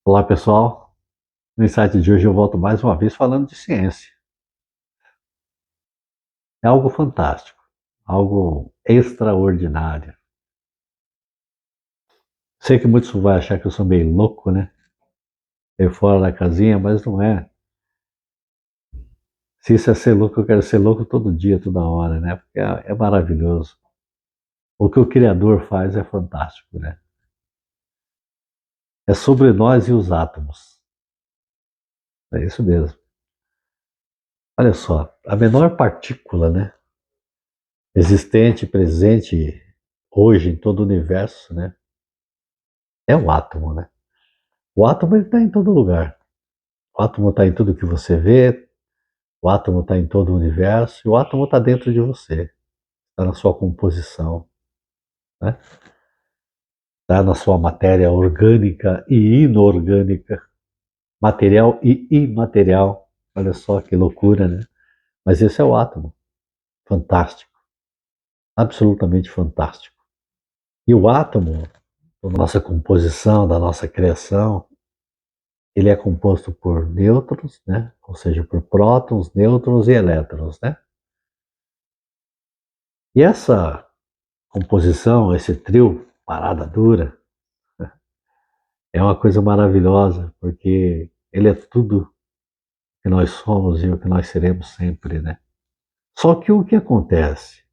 Olá pessoal, no Insight de hoje eu volto mais uma vez falando de ciência. É algo fantástico, algo extraordinário. Sei que muitos vão achar que eu sou meio louco, né? Meio fora da casinha, mas não é. Se isso é ser louco, eu quero ser louco todo dia, toda hora, né? Porque é maravilhoso. O que o Criador faz é fantástico, né? É sobre nós e os átomos. É isso mesmo. Olha só, a menor partícula, né? Existente, presente hoje em todo o universo, né? É o átomo, né? O átomo está em todo lugar. O átomo está em tudo que você vê, o átomo está em todo o universo, e o átomo está dentro de você, está na sua composição, né? Está na sua matéria orgânica e inorgânica, material e imaterial. Olha só que loucura, né? Mas esse é o átomo. Fantástico, absolutamente fantástico. E o átomo, da nossa composição, da nossa criação, ele é composto por nêutrons, né? Ou seja, por prótons, nêutrons e elétrons, né? E essa composição, esse trio Parada Dura, é uma coisa maravilhosa, porque ele é tudo que nós somos e o que nós seremos sempre, né? Só que o que acontece?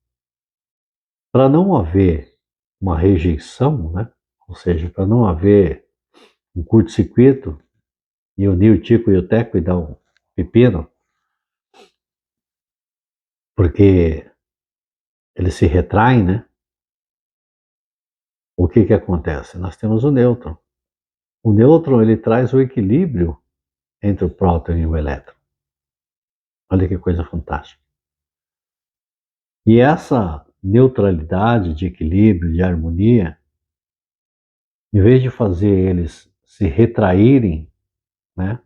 Para não haver uma rejeição, né? Ou seja, para não haver um curto-circuito e unir o Tico e o Teco e dar um pepino, porque eles se retraem, né? O que que acontece? Nós temos o nêutron. O nêutron ele traz o equilíbrio entre o próton e o elétron. Olha que coisa fantástica. E essa neutralidade de equilíbrio, de harmonia, em vez de fazer eles se retraírem, né,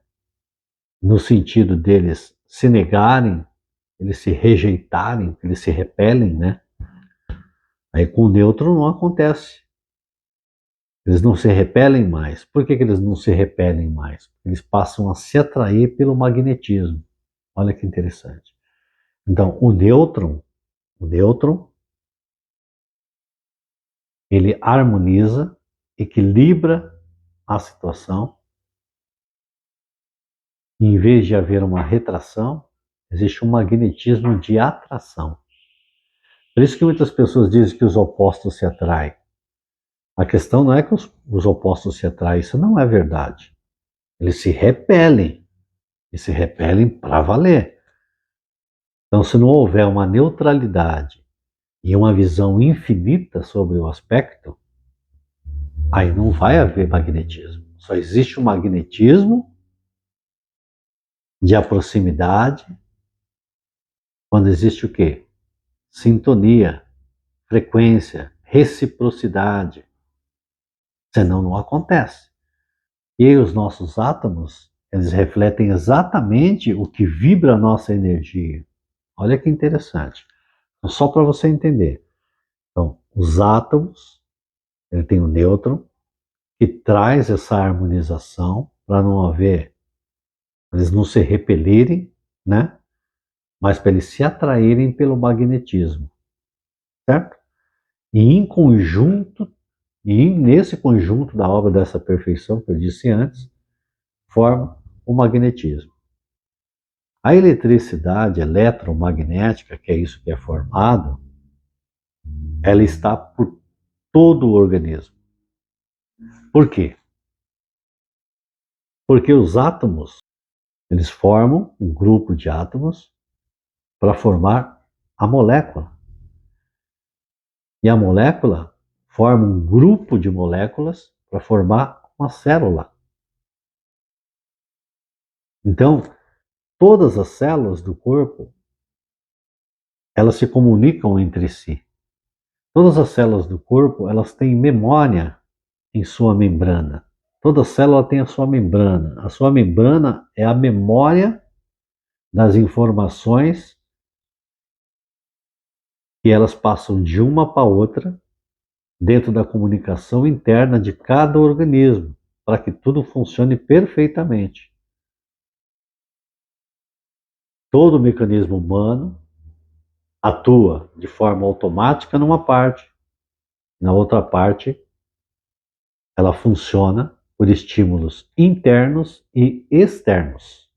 no sentido deles se negarem, eles se rejeitarem, eles se repelem, né? Aí com o nêutron não acontece. Eles não se repelem mais. Por que eles não se repelem mais? Eles passam a se atrair pelo magnetismo. Olha que interessante. Então, o nêutron, ele harmoniza, equilibra a situação. E em vez de haver uma retração, existe um magnetismo de atração. Por isso que muitas pessoas dizem que os opostos se atraem. A questão não é que os opostos se atraem, isso não é verdade. Eles se repelem, e se repelem para valer. Então, se não houver uma neutralidade e uma visão infinita sobre o aspecto, aí não vai haver magnetismo. Só existe o magnetismo de proximidade quando existe o quê? Sintonia, frequência, reciprocidade. Senão não acontece. E os nossos átomos, eles refletem exatamente o que vibra a nossa energia. Olha que interessante. Então, só para você entender. Então, os átomos, ele tem o nêutron, que traz essa harmonização para não haver, eles não se repelirem, né? Mas para eles se atraírem pelo magnetismo, certo? E em conjunto, e nesse conjunto da obra dessa perfeição que eu disse antes, forma o magnetismo. A eletricidade eletromagnética, que é isso que é formado, ela está por todo o organismo. Por quê? Porque os átomos, eles formam um grupo de átomos para formar a molécula. E a molécula forma um grupo de moléculas para formar uma célula. Então, todas as células do corpo, elas se comunicam entre si. Todas as células do corpo, elas têm memória em sua membrana. Toda célula tem a sua membrana. A sua membrana é a memória das informações que elas passam de uma para outra dentro da comunicação interna de cada organismo. para que tudo funcione perfeitamente. Todo o mecanismo humano atua de forma automática numa parte, na outra parte ela funciona por estímulos internos e externos.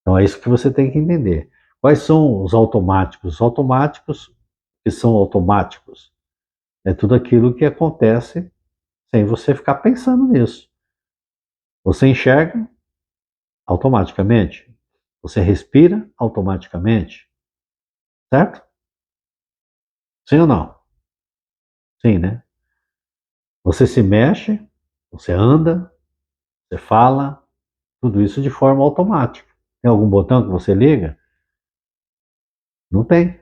Então é isso que você tem que entender. Quais são os automáticos? Os automáticos que são automáticos é tudo aquilo que acontece sem você ficar pensando nisso. Você enxerga automaticamente. Você respira automaticamente. Certo? Sim ou não? Sim, né? Você se mexe, você anda, você fala, tudo isso de forma automática. Tem algum botão que você liga? Não tem.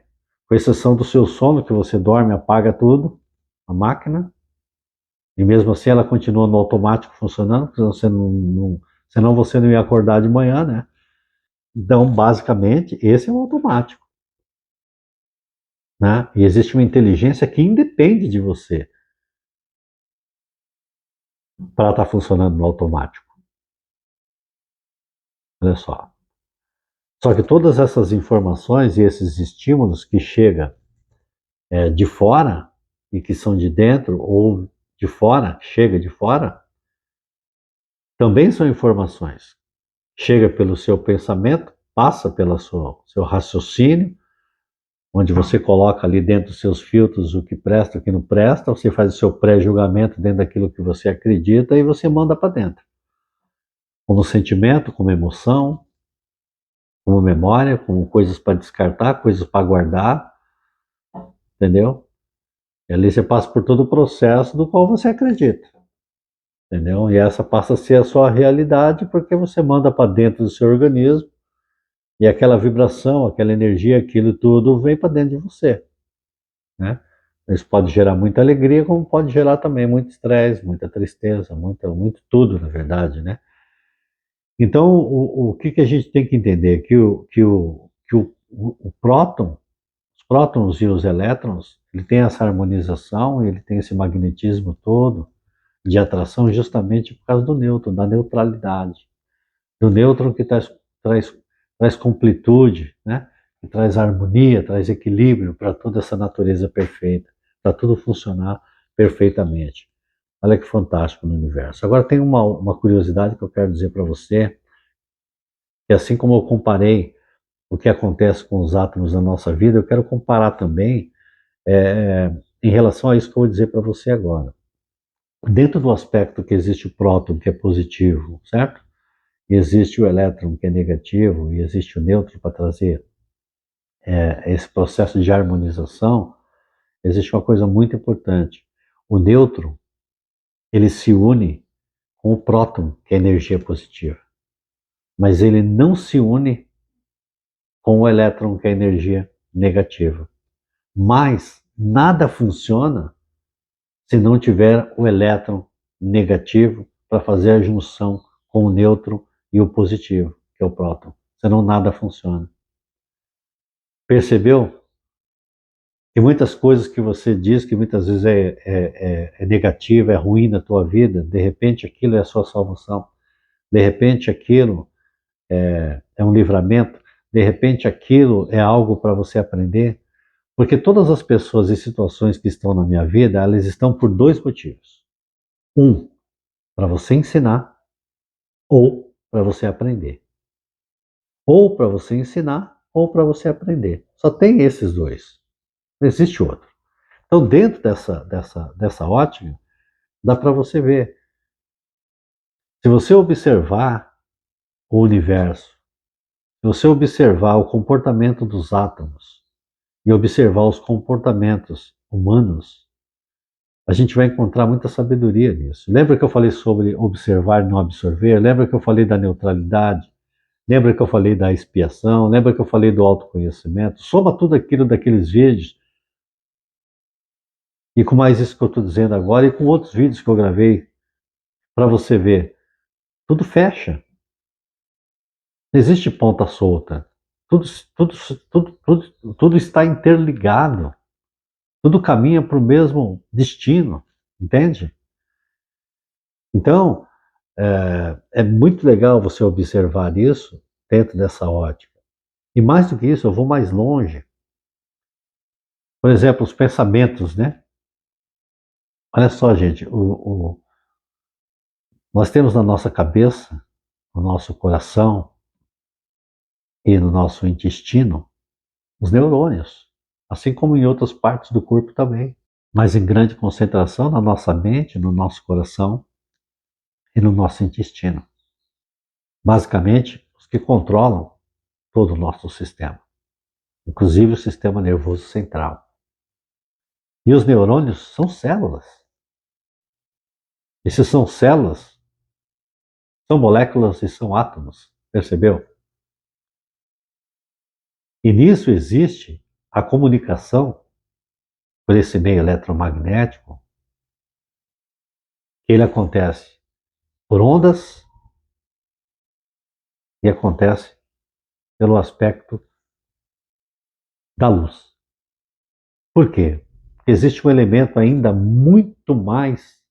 Com exceção do seu sono, que você dorme, apaga tudo, a máquina, e mesmo assim ela continua no automático funcionando, porque senão você não ia acordar de manhã, né? Então, basicamente, esse é o automático, né? E existe uma inteligência que independe de você para estar funcionando no automático. Olha só. Só que todas essas informações e esses estímulos que chegam de fora e que são de dentro ou de fora, chega de fora, também são informações. Chega pelo seu pensamento, passa pelo seu raciocínio, onde você coloca ali dentro dos seus filtros o que presta, o que não presta, você faz o seu pré-julgamento dentro daquilo que você acredita e você manda para dentro. Como sentimento, como emoção, como memória, como coisas para descartar, coisas para guardar, entendeu? E ali você passa por todo o processo do qual você acredita, entendeu? E essa passa a ser a sua realidade porque você manda para dentro do seu organismo e aquela vibração, aquela energia, aquilo tudo vem para dentro de você, né? Isso pode gerar muita alegria, como pode gerar também muito estresse, muita tristeza, muito tudo, na verdade, né? Então, o que a gente tem que entender? Que o próton, os prótons e os elétrons, ele tem essa harmonização, ele tem esse magnetismo todo de atração justamente por causa do nêutron, da neutralidade. Do nêutron que traz completude, né? Que traz harmonia, traz equilíbrio para toda essa natureza perfeita, para tudo funcionar perfeitamente. Olha que fantástico no universo. Agora tem uma curiosidade que eu quero dizer para você, que assim como eu comparei o que acontece com os átomos na nossa vida, eu quero comparar também em relação a isso que eu vou dizer para você agora. Dentro do aspecto que existe o próton, que é positivo, certo? E existe o elétron, que é negativo, e existe o nêutron para trazer esse processo de harmonização, existe uma coisa muito importante. O nêutron, ele se une com o próton, que é energia positiva. Mas ele não se une com o elétron, que é energia negativa. Mas nada funciona se não tiver o elétron negativo para fazer a junção com o nêutron e o positivo, que é o próton. Senão nada funciona. Percebeu? E muitas coisas que você diz que muitas vezes é negativa, é ruim na tua vida, de repente aquilo é a sua salvação. De repente aquilo é um livramento. De repente aquilo é algo para você aprender. Porque todas as pessoas e situações que estão na minha vida, elas estão por dois motivos. Um, para você ensinar, ou para você aprender. Ou para você ensinar, ou para você aprender. Só tem esses dois. Não existe outro. Então, dentro dessa ótica, dá para você ver. Se você observar o universo, se você observar o comportamento dos átomos e observar os comportamentos humanos, a gente vai encontrar muita sabedoria nisso. Lembra que eu falei sobre observar e não absorver? Lembra que eu falei da neutralidade? Lembra que eu falei da expiação? Lembra que eu falei do autoconhecimento? Soma tudo aquilo daqueles vídeos e com mais isso que eu estou dizendo agora e com outros vídeos que eu gravei para você ver. Tudo fecha. Não existe ponta solta. Tudo, tudo, tudo está interligado. Tudo caminha para o mesmo destino. Entende? Então, é muito legal você observar isso dentro dessa ótica. E mais do que isso, eu vou mais longe. Por exemplo, os pensamentos, né? Olha só, gente, nós temos na nossa cabeça, no nosso coração e no nosso intestino os neurônios, assim como em outras partes do corpo também, mas em grande concentração na nossa mente, no nosso coração e no nosso intestino. Basicamente, os que controlam todo o nosso sistema, inclusive o sistema nervoso central. E os neurônios são células. E se são células, são moléculas e são átomos, percebeu? E nisso existe a comunicação por esse meio eletromagnético, que ele acontece por ondas e acontece pelo aspecto da luz. Por quê? Porque existe um elemento ainda muito mais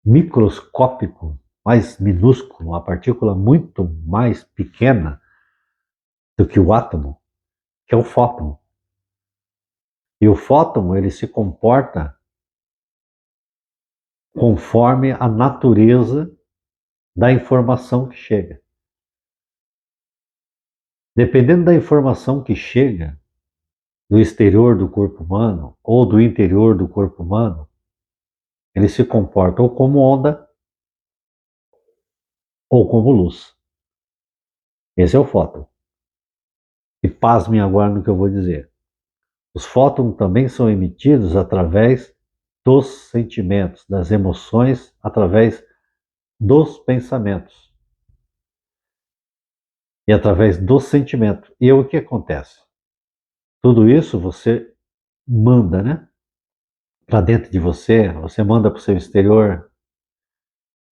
microscópico, mais minúsculo, uma partícula muito mais pequena do que o átomo, que é o fóton. E o fóton, ele se comporta conforme a natureza da informação que chega. Dependendo da informação que chega do exterior do corpo humano ou do interior do corpo humano, ele se comporta ou como onda ou como luz. Esse é o fóton. E pasmem agora no que eu vou dizer. Os fótons também são emitidos através dos sentimentos, das emoções, através dos pensamentos e através do sentimento. E o que acontece? Tudo isso você manda, né? Para dentro de você, você manda para o seu exterior.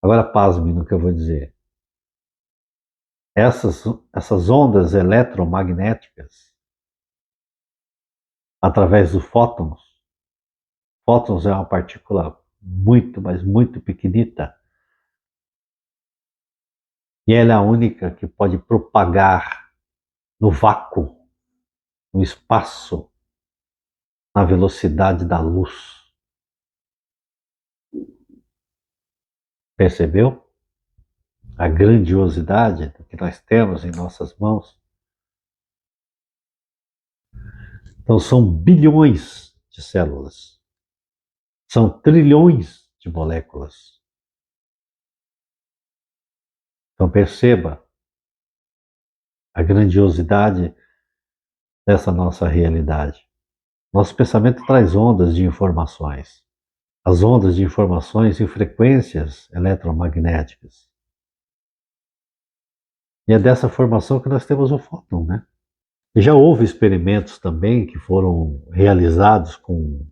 Agora pasme no que eu vou dizer. Essas ondas eletromagnéticas, através dos fótons, fótons é uma partícula muito, mas muito pequenita, e ela é a única que pode propagar no vácuo, no espaço, na velocidade da luz. Percebeu a grandiosidade do que nós temos em nossas mãos? Então são bilhões de células, são trilhões de moléculas. Então perceba a grandiosidade dessa nossa realidade. Nosso pensamento traz ondas de informações. As ondas de informações em frequências eletromagnéticas. E é dessa formação que nós temos o fóton, né? E já houve experimentos também que foram realizados com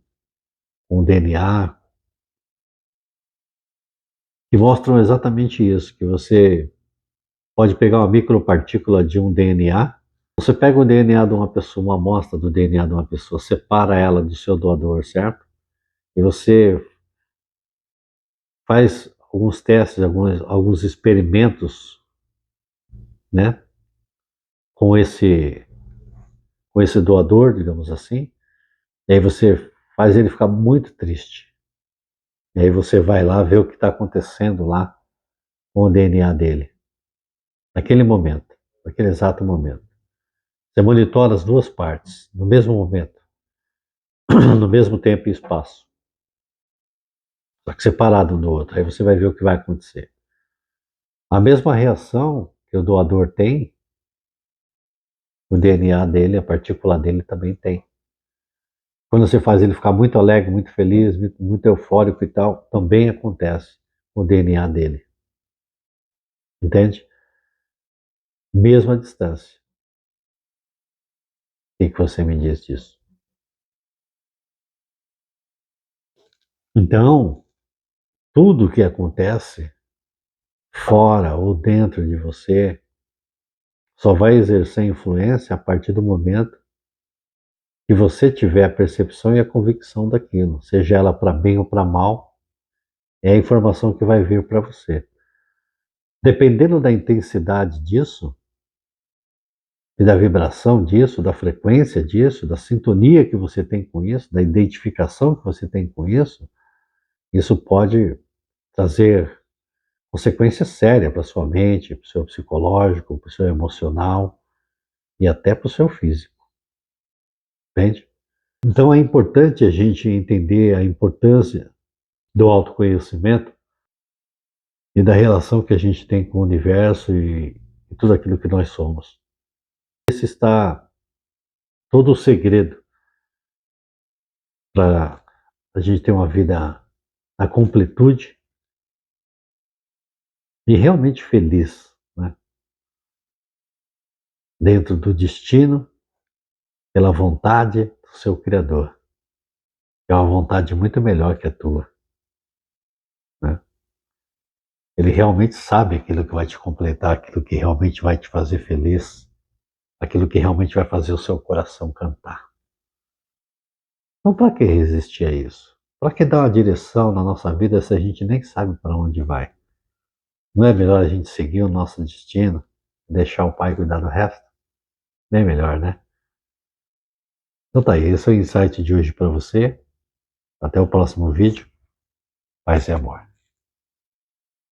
DNA, que mostram exatamente isso, que você pode pegar uma micropartícula de um DNA, você pega o DNA de uma pessoa, uma amostra do DNA de uma pessoa, separa ela do seu doador, certo? E você faz alguns testes, alguns experimentos, né, com esse, com esse doador, digamos assim, e aí você faz ele ficar muito triste. E aí você vai lá ver o que está acontecendo lá com o DNA dele, naquele momento, naquele exato momento. Você monitora as duas partes, no mesmo momento, no mesmo tempo e espaço, só que separado um do outro. Aí você vai ver o que vai acontecer. A mesma reação que o doador tem, o DNA dele, a partícula dele também tem. Quando você faz ele ficar muito alegre, muito feliz, muito eufórico e tal, também acontece com o DNA dele. Entende? Mesma distância. O que você me diz disso? Então, tudo que acontece fora ou dentro de você só vai exercer influência a partir do momento que você tiver a percepção e a convicção daquilo, seja ela para bem ou para mal, é a informação que vai vir para você. Dependendo da intensidade disso, e da vibração disso, da frequência disso, da sintonia que você tem com isso, da identificação que você tem com isso pode trazer consequências sérias para sua mente, para o seu psicológico, para o seu emocional e até para o seu físico. Entende? Então é importante a gente entender a importância do autoconhecimento e da relação que a gente tem com o universo e tudo aquilo que nós somos. Esse está todo o segredo para a gente ter uma vida na completude e realmente feliz, né? Dentro do destino, pela vontade do seu Criador. É uma vontade muito melhor que a tua, né? Ele realmente sabe aquilo que vai te completar, aquilo que realmente vai te fazer feliz, aquilo que realmente vai fazer o seu coração cantar. Então, para que resistir a isso? Para que dar uma direção na nossa vida se a gente nem sabe para onde vai? Não é melhor a gente seguir o nosso destino, deixar o Pai cuidar do resto? Bem melhor, né? Então tá aí, esse é o insight de hoje para você. Até o próximo vídeo. Paz e amor.